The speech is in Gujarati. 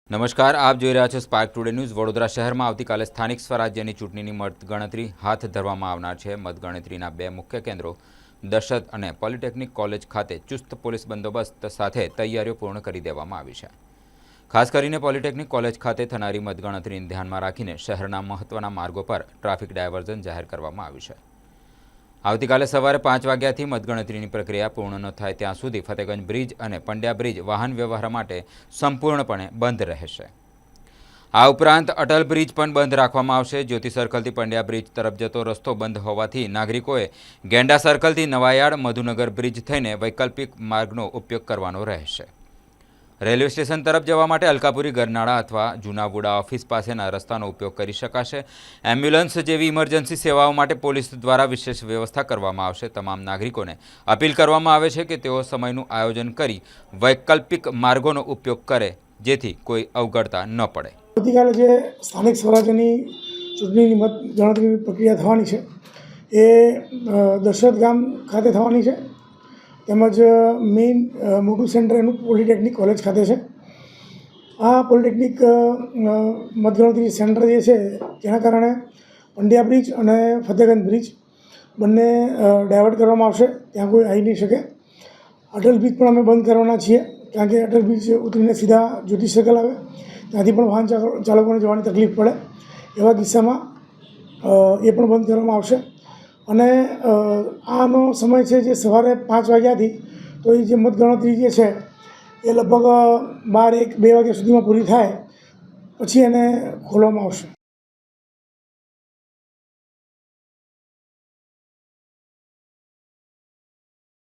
નમસ્કાર, આપ જોઈ રહ્યા છો સ્પાર્ક ટુડે ન્યૂઝ। વડોદરા શહેરમાં આવતીકાલે સ્થાનિક સ્વરાજ્યની ચૂંટણીની મતગણતરી હાથ ધરવામાં આવનાર છે। મતગણતરીના બે મુખ્ય કેન્દ્રો દશરથ અને પોલિટેકનિક કોલેજ ખાતે ચુસ્ત પોલીસ બંદોબસ્ત સાથે તૈયારીઓ પૂર્ણ કરી દેવામાં આવી છે। ખાસ કરીને પોલિટેકનિક કોલેજ ખાતે થનારી મતગણતરીને ધ્યાનમાં રાખીને શહેરના મહત્વના માર્ગો પર ટ્રાફિક ડાયવર્ઝન જાહેર કરવામાં આવ્યું છે। આવતીકાલે સવારે 5 વાગ્યાથી મતગણતરીની પ્રક્રિયા પૂર્ણ ન થાય ત્યાં સુધી ફતેગંજ બ્રિજ અને પંડ્યા બ્રિજ વાહન વ્યવહાર માટે સંપૂર્ણપણે બંધ રહેશે। આ ઉપરાંત અટલ બ્રિજ પણ બંધ રાખવામાં આવશે। જ્યોતિ સર્કલથી પંડ્યા બ્રિજ તરફ જતો રસ્તો બંધ હોવાથી નાગરિકોએ ગેંડા સર્કલથી નવાયાર્ડ મધુનગર બ્રિજ થઈને વૈકલ્પિક માર્ગનો ઉપયોગ કરવાનો રહેશે। રેલવે સ્ટેશન તરફ જવા માટે અલકાપુરી ગરનાળા અથવા જૂના વુડા ઓફિસ પાસેના રસ્તાનો ઉપયોગ કરી શકાશે। એમ્બ્યુલન્સ જેવી ઇમરજન્સી સેવાઓ માટે પોલીસ દ્વારા વિશેષ વ્યવસ્થા કરવામાં આવશે। તમામ નાગરિકોને અપીલ કરવામાં આવે છે કે તેઓ સમયનું આયોજન કરી વૈકલ્પિક માર્ગોનો ઉપયોગ કરે જેથી કોઈ અવગડતા ન પડે। આવતીકાલે જે સ્થાનિક સ્વરાજ્યની ચૂંટણીની મત ગણતરીની પ્રક્રિયા થવાની છે એ દશરથ ગામ ખાતે થવાની છે, તેમજ મેઇન મોટું સેન્ટર એનું પોલિટેકનિક કોલેજ ખાતે છે। આ પોલિટેકનિક મતગણતરી સેન્ટર જે છે તેના કારણે પંડ્યા બ્રિજ અને ફતેગંજ બ્રિજ બંને ડાયવર્ટ કરવામાં આવશે, ત્યાં કોઈ આવી નહીં શકે। અટલ બ્રિજ પણ અમે બંધ કરવાના છીએ, કારણ કે અટલ બ્રિજ ઉતરીને સીધા જ્યોતિ સર્કલ આવે, ત્યાંથી પણ વાહન ચાલકોને જવાની તકલીફ પડે, એવા કિસ્સામાં એ પણ બંધ કરવામાં આવશે। અને આનો સમય છે જે સવારે 5 વાગ્યાથી, તો એ જે મતગણતરી જે છે એ લગભગ 12-1-2 વાગ્યા સુધીમાં પૂરી થાય પછી એને ખોલવામાં આવશે।